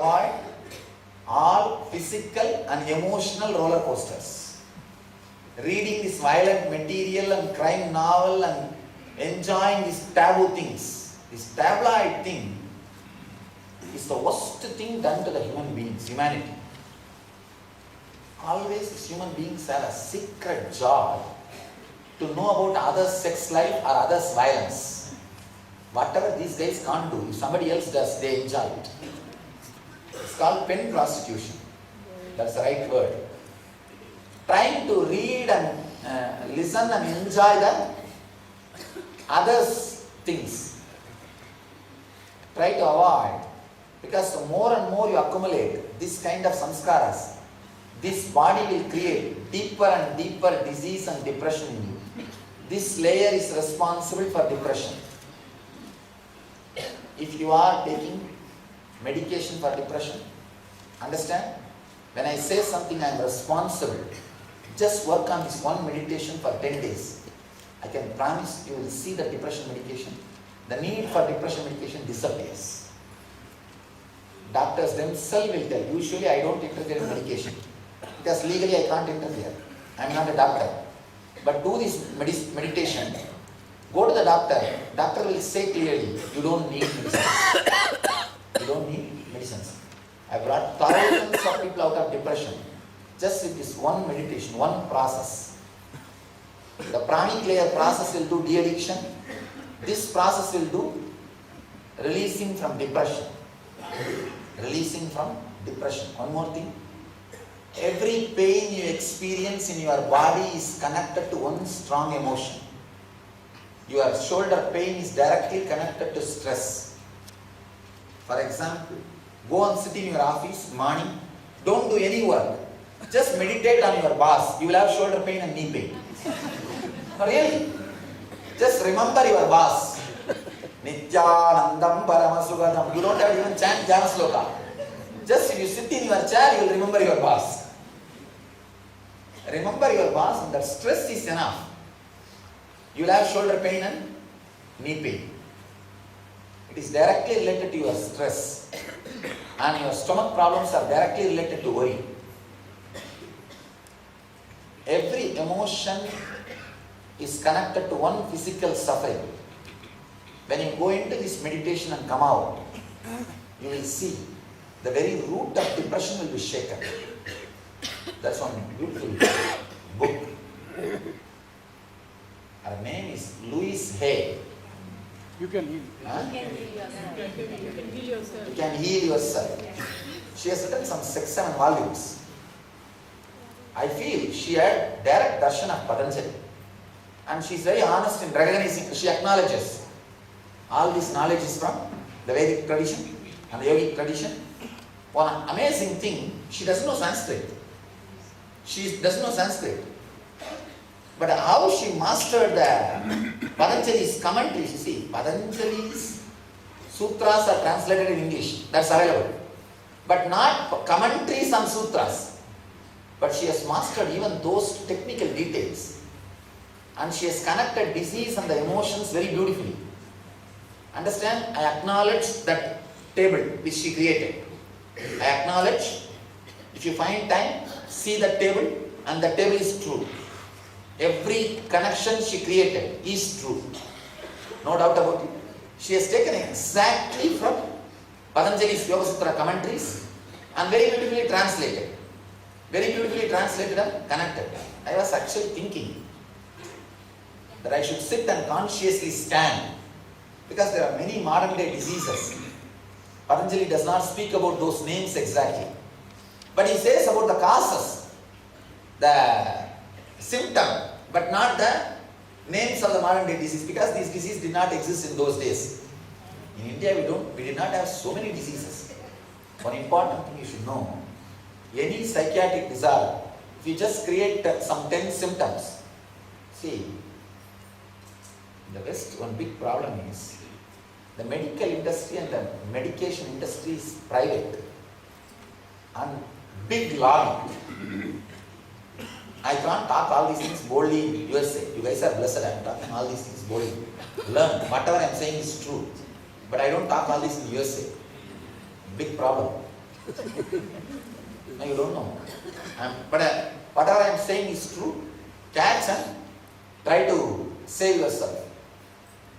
avoid all physical and emotional roller coasters. Reading this violent material and crime novel and enjoying these taboo things, this tabloid thing, is the worst thing done to the human beings, humanity. Always human beings have a secret joy to know about others' sex life or others' violence. Whatever these guys can't do, if somebody else does, they enjoy it. It's called pen prostitution. That's the right word. Trying to read and listen and enjoy the others' things. Try to avoid. Because the more and more you accumulate this kind of samskaras, this body will create deeper and deeper disease and depression in you. This layer is responsible for depression. If you are taking medication for depression, understand? When I say something, I am responsible. Just work on this one meditation for 10 days. I can promise you will see the depression medication. The need for depression medication disappears. Doctors themselves will tell. Usually I don't interfere in medication because legally I can't interfere. I am not a doctor. But do this meditation. Go to the doctor. Doctor will say clearly, you don't need medicines. You don't need medicines. I brought thousands of people out of depression just with this one meditation, one process. The pranic layer process will do de-addiction. This process will do releasing from depression. Releasing from depression. One more thing. Every pain you experience in your body is connected to one strong emotion. Your shoulder pain is directly connected to stress. For example, go and sit in your office morning. Don't do any work. Just meditate on your boss. You will have shoulder pain and knee pain. Really? Just remember your boss. Nityanandam Paramasugadam. You don't have to even chant Jnana Sloka. Just if you sit in your chair, you will remember your boss. Remember your boss, and that stress is enough. You will have shoulder pain and knee pain. It is directly related to your stress. And your stomach problems are directly related to worry. Every emotion is connected to one physical suffering. When you go into this meditation and come out, you will see the very root of depression will be shaken. That's one beautiful book. Her name is Louise Hay. You can heal. Huh? You can heal yourself. You can heal yourself. Yeah. She has written some 6-7 volumes. I feel she had direct darshan of Patanjali. And she is very honest in recognizing, she acknowledges all this knowledge is from the Vedic tradition and the Yogic tradition. One amazing thing, she doesn't know Sanskrit. She doesn't know Sanskrit. But how she mastered the Patanjali's commentaries, you see, Patanjali's sutras are translated in English, that's available. But not commentaries on sutras. But she has mastered even those technical details. And she has connected disease and the emotions very beautifully. Understand? I acknowledge that table which she created. I acknowledge. If you find time, see that table, and the table is true. Every connection she created is true. No doubt about it. She has taken exactly from Patanjali's Yoga Sutra commentaries and very beautifully translated. Very beautifully translated and connected. I was actually thinking that I should sit and consciously stand, because there are many modern day diseases. Patanjali does not speak about those names exactly. But he says about the causes, the symptom, but not the names of the modern day disease, because these diseases did not exist in those days. In India we did not have so many diseases. One important thing you should know, any psychiatric disorder, if you just create some 10 symptoms, see, in the West one big problem is, the medical industry and the medication industry is private and big lobby. I can't talk all these things boldly in USA. You guys are blessed, I am talking all these things boldly. Learn, whatever I am saying is true. But I don't talk all this in USA. Big problem. No, you don't know. But whatever I am saying is true. Catch and try to save yourself.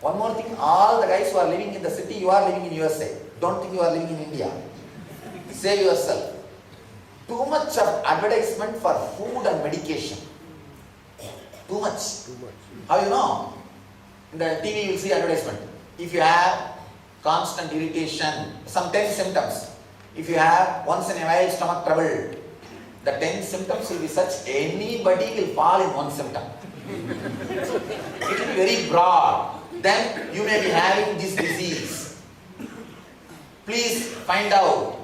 One more thing, all the guys who are living in the city, you are living in USA. Don't think you are living in India. Save yourself. Too much of advertisement for food and medication. Too much. How you know? In the TV you will see advertisement. If you have constant irritation, some 10 symptoms. If you have once in a while stomach trouble, the 10 symptoms will be such, anybody will fall in one symptom. It will be very broad. Then you may be having this disease. Please find out.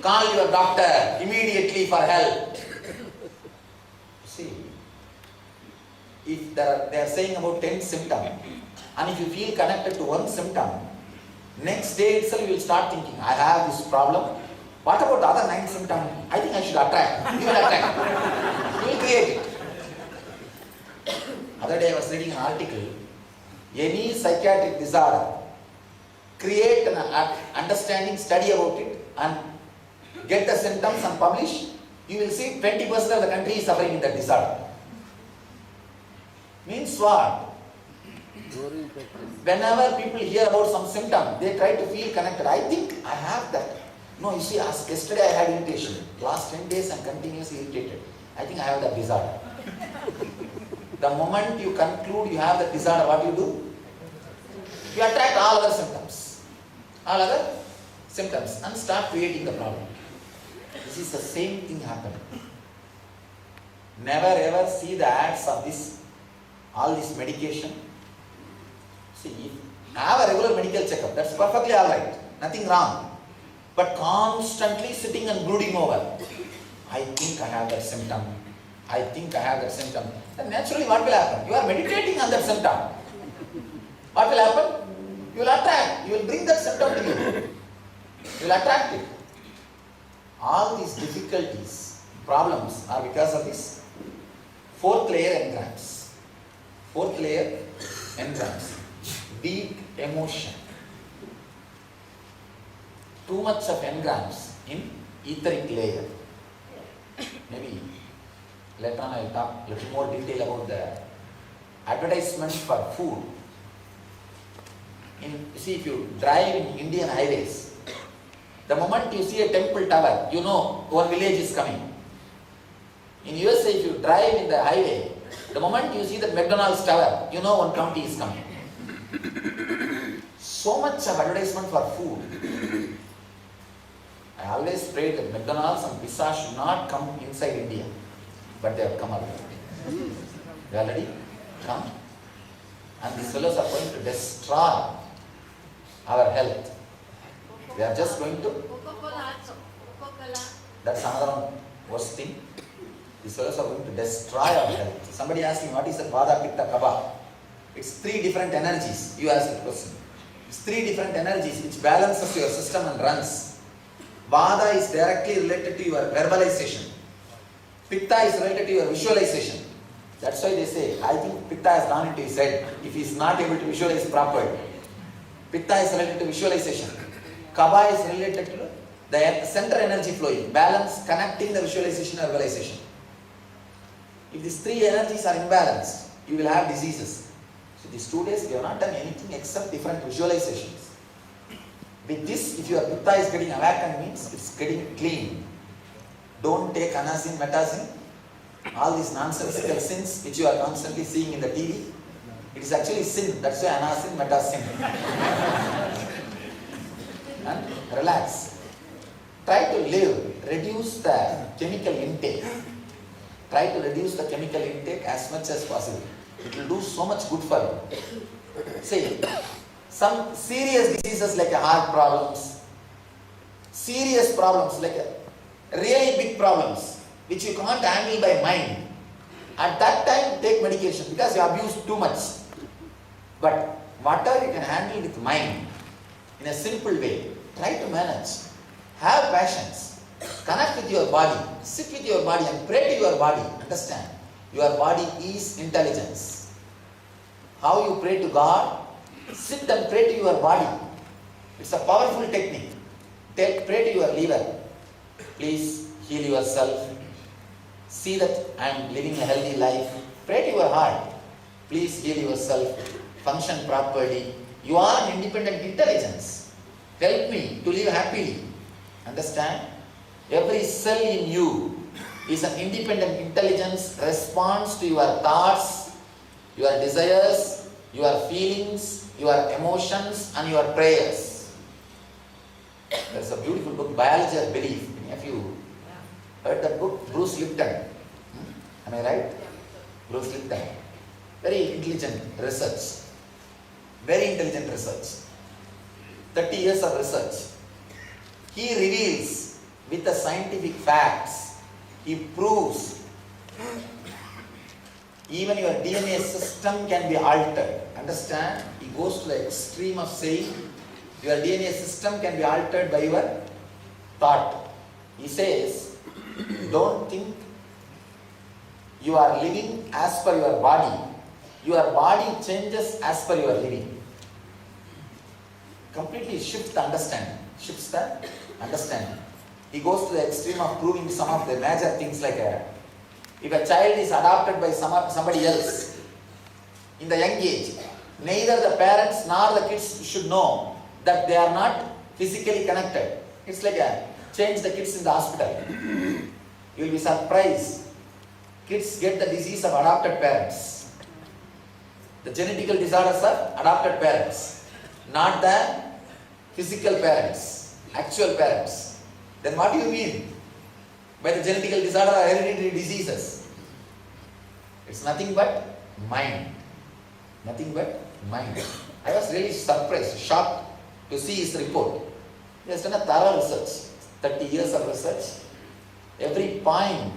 Call your doctor immediately for help. See, if they are saying about 10 symptoms, and if you feel connected to one symptom, next day itself you will start thinking, I have this problem. What about the other 9 symptoms? I think I should attract. You will attract. You will create it. Other day I was reading an article. Any psychiatric disorder, create an understanding, study about it, and get the symptoms and publish. You will see 20% of the country is suffering in that disorder. Means what? Whenever people hear about some symptom, they try to feel connected. I think I have that. No, you see, yesterday I had irritation. Last 10 days I'm continuously irritated. I think I have that disorder. The moment you conclude you have that disorder, what you do? You attract all other symptoms. All other symptoms and start creating the problem. This is the same thing happening. Never ever see the ads of this, all this medication. See, have a regular medical checkup. That's perfectly alright. Nothing wrong. But constantly sitting and brooding over. I think I have that symptom. I think I have that symptom. Then naturally what will happen? You are meditating on that symptom. What will happen? You will attract. You will bring that symptom to you. You will attract it. All these difficulties, problems are because of this 4th layer engrams. 4th layer engrams. Deep emotion. Too much of engrams in etheric layer. Maybe later on I will talk a little more detail about the advertisement for food. See, if you drive in Indian highways, the moment you see a temple tower, you know one village is coming. In USA, if you drive in the highway, the moment you see the McDonald's tower, you know one county is coming. So much of advertisement for food. I always prayed that McDonald's and pizza should not come inside India. But they have come already. They already come. And these fellows are going to destroy our health. They are just going to. That's another worst thing. These fellows are going to destroy our health. Somebody asked me, what is the Vada, Pitta, Kapha? It's 3 different energies. You asked the question. It's 3 different energies which balances your system and runs. Vada is directly related to your verbalization. Pitta is related to your visualization. That's why they say, I think Pitta has gone into his head if he is not able to visualize properly. Pitta is related to visualization. Kapha is related to the center energy flowing, balance, connecting the visualization and verbalization. If these 3 energies are imbalanced, you will have diseases. So these 2 days we have not done anything except different visualizations. With this, if your Pitta is getting awakened, means it's getting clean. Don't take anasin, metazin, all these nonsensical sins which you are constantly seeing in the TV. It is actually sin. That's why anasin, metazin. And relax. Try to live. Reduce the chemical intake. Try to reduce the chemical intake as much as possible. It will do so much good for you. See, some serious diseases like heart problems, serious problems like really big problems which you can't handle by mind. At that time take medication because you abuse too much. But whatever you can handle with mind in a simple way, try to manage. Have passions. Connect with your body. Sit with your body and pray to your body. Understand? Your body is intelligence. How you pray to God? Sit and pray to your body. It's a powerful technique. Pray to your liver. Please heal yourself. See that I am living a healthy life. Pray to your heart. Please heal yourself. Function properly. You are an independent intelligence. Help me to live happily. Understand? Every cell in you is an independent intelligence, responds to your thoughts, your desires, your feelings, your emotions and your prayers. There is a beautiful book, Biology of Belief. Many of you heard that book? Bruce Lipton. Am I right? Bruce Lipton. Very intelligent research. Very intelligent research. 30 years of research. He reveals with the scientific facts, he proves even your DNA system can be altered. Understand? He goes to the extreme of saying your DNA system can be altered by your thought. He says, don't think you are living as per your body. Your body changes as per your living. Completely shifts the understanding. Shifts the understanding. He goes to the extreme of proving some of the major things like if a child is adopted by somebody else in the young age, neither the parents nor the kids should know that they are not physically connected. It's like change the kids in the hospital. You will be surprised. Kids get the disease of adopted parents. The genetical disorders of adopted parents, not the physical parents, actual parents. Then what do you mean by the genetical disorder or hereditary diseases? It's nothing but mind. Nothing but mind. I was really surprised, shocked to see his report. He has done a thorough research, 30 years of research. Every point,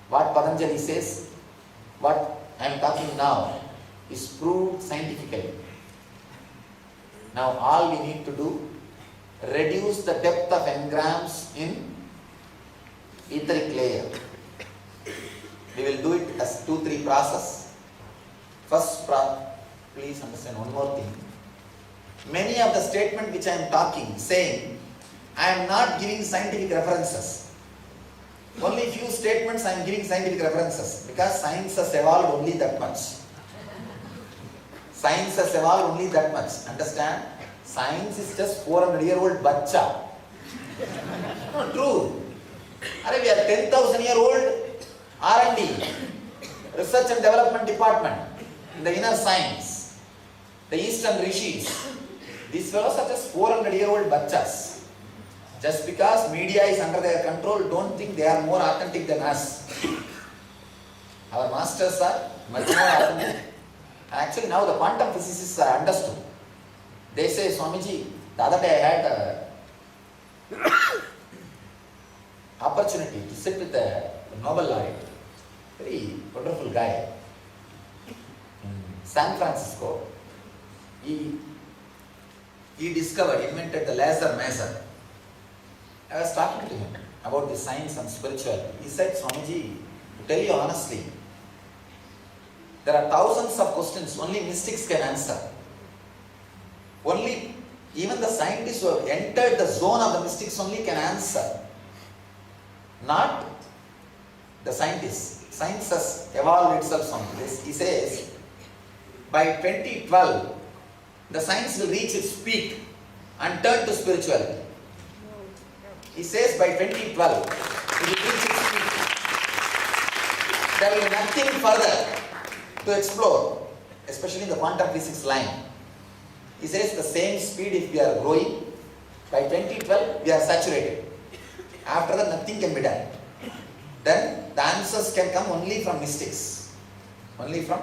what Patanjali says, what I am talking now, is proved scientifically. Now all we need to do, reduce the depth of engrams in etheric layer. We will do it as 2-3 process. First, please understand one more thing. Many of the statements which I am talking, saying, I am not giving scientific references. Only few statements I am giving scientific references because science has evolved only that much. Science has evolved only that much. Understand? Science is just 400-year-old bacha. No, true. We are 10,000-year-old R&D, Research and Development Department, in the inner science, the Eastern rishis. These fellows are just 400-year-old bachas. Just because media is under their control, don't think they are more authentic than us. Our masters are much more authentic. Actually, now the quantum physicists are understood. They say, Swamiji, the other day I had opportunity to sit with a Nobel laureate, very wonderful guy, in San Francisco. He invented the laser maser. I was talking to him about the science and spirituality. He said, Swamiji, to tell you honestly, there are thousands of questions only mystics can answer. Only even the scientists who have entered the zone of the mystics only can answer. Not the scientists. Science has evolved itself on this. He says, by 2012, the science will reach its peak and turn to spirituality. He says by 2012, it will reach its peak. There will be nothing further to explore, especially in the quantum physics line. He says the same speed if we are growing, by 2012 we are saturated. After that nothing can be done. Then the answers can come only from mystics. Only from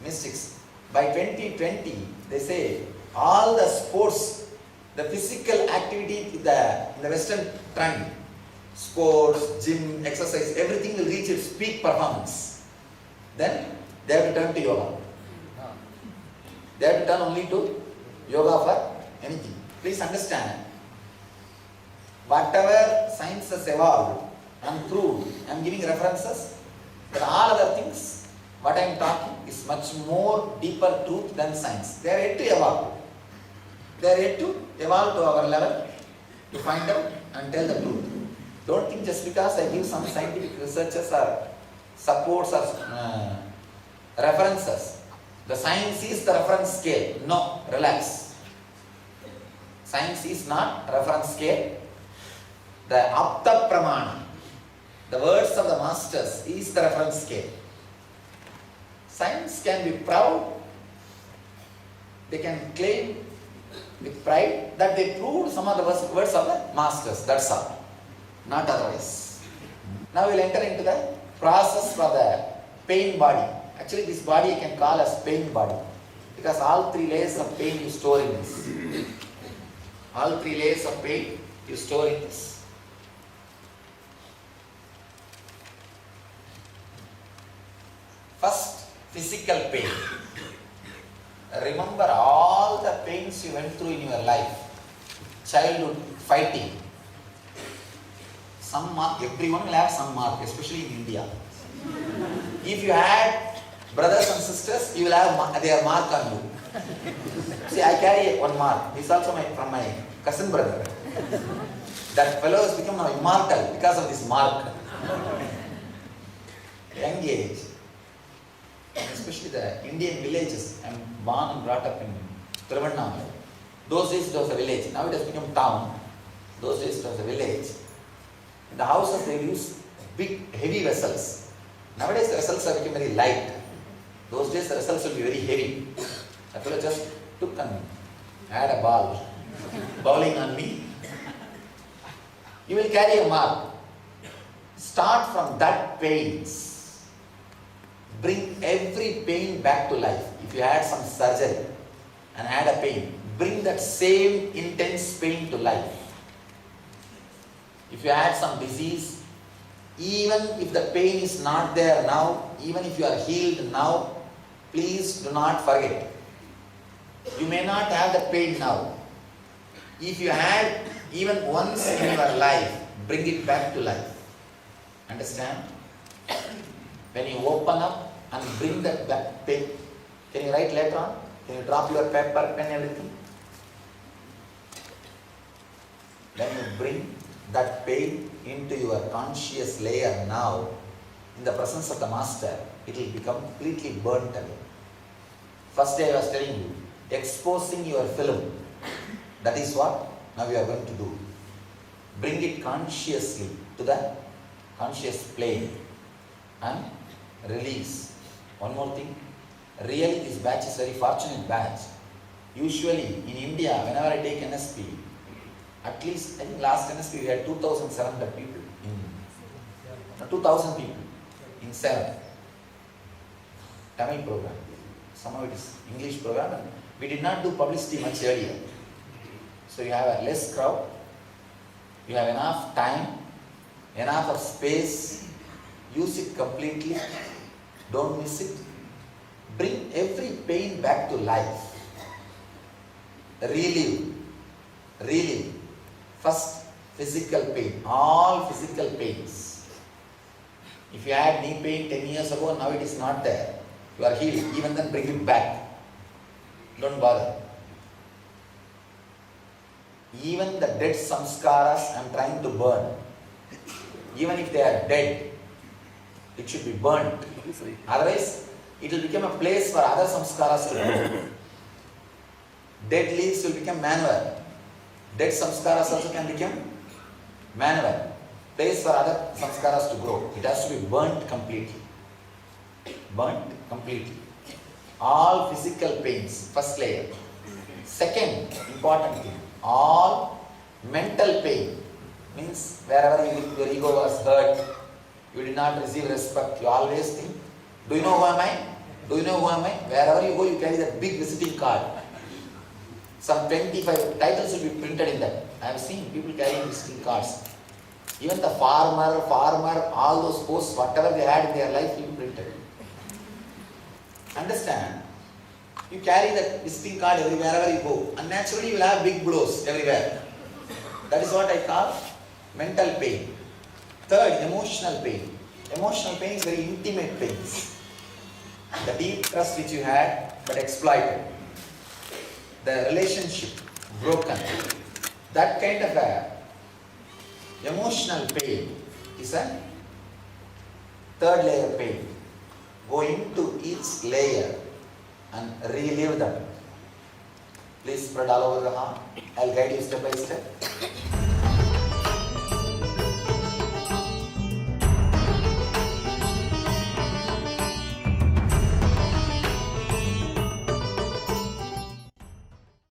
mystics. By 2020, they say all the sports, the physical activity in the Western trend, sports, gym, exercise, everything will reach its peak performance. Then they have to turn to yoga. They have to turn only to yoga for anything. Please understand, whatever science has evolved and proved, I am giving references, but all other things, what I am talking is much more deeper truth than science. They are yet to evolve. They are yet to evolve to our level to find out and tell the truth. Don't think just because I give some scientific researches or supports or references, the science is the reference scale. No, relax. Science is not reference scale. The Apta Pramana, the words of the masters, is the reference scale. Science can be proud. They can claim with pride that they proved some of the words of the masters. That's all. Not otherwise. Now we'll enter into the process for the pain body. Actually, this body I can call as pain body because all three layers of pain you store in this. All three layers of pain you store in this. First, physical pain. Remember all the pains you went through in your life. Childhood, fighting. Some mark, everyone will have some mark, especially in India. If you had brothers and sisters, you will have their mark on you. See, I carry one mark. He's also from my cousin brother. That fellow has become now immortal because of this mark. Young age. Especially the Indian villages. I'm born and brought up in Trivandrum. Those days it was a village. Now it has become town. Those days it was a village. In the houses they use big, heavy vessels. Nowadays the vessels are becoming very light. Those days the vessels will be very heavy. That fellow just took and had a ball, bowling on me. You will carry a mark. Start from that pains. Bring every pain back to life. If you had some surgery and had a pain, bring that same intense pain to life. If you had some disease, even if the pain is not there now, even if you are healed now, please do not forget. You may not have the pain now. If you had even once in your life, bring it back to life. Understand? When you open up and bring that back pain, can you write later on? Can you drop your paper, pen, everything? When you bring that pain into your conscious layer now, in the presence of the master, it will become completely burnt away. First day I was telling you, exposing your film. That is what now we are going to do. Bring it consciously to the conscious plane and release. One more thing, really this batch is very fortunate batch. Usually in India, whenever I take NSP, at least I think last NSP we had 2,700 people, 2,000 people in 7 Tamil program. Somehow it is English program and we did not do publicity much earlier. So you have a less crowd, you have enough time, enough of space, use it completely, don't miss it. Bring every pain back to life. Relieve. First, physical pain, all physical pains. If you had knee pain 10 years ago, now it is not there. You are healed, even then bring it back. Don't bother. Even the dead samskaras I am trying to burn. Even if they are dead, it should be burnt. Otherwise, it will become a place for other samskaras to grow. Dead leaves will become manure. Dead samskaras also can become manure. Place for other samskaras to grow. It has to be burnt completely. Burnt completely. All physical pains, first layer. Second important thing, all mental pain. Means wherever your ego was hurt, you did not receive respect, you always think, do you know who am I? Do you know who am I? Wherever you go, you carry that big visiting card. Some 25 titles will be printed in that. I have seen people carrying visiting cards. Even the farmer, all those posts, whatever they had in their life will be printed. Understand? You carry that visiting card wherever you go. And naturally you will have big blows everywhere. That is what I call mental pain. Third, emotional pain. Emotional pain is very intimate pains. The deep trust which you had but exploited. The relationship broken. That kind of a Emotional pain is a third layer pain. Go into each layer and relive them. Please spread all over the heart. I'll guide you step by step.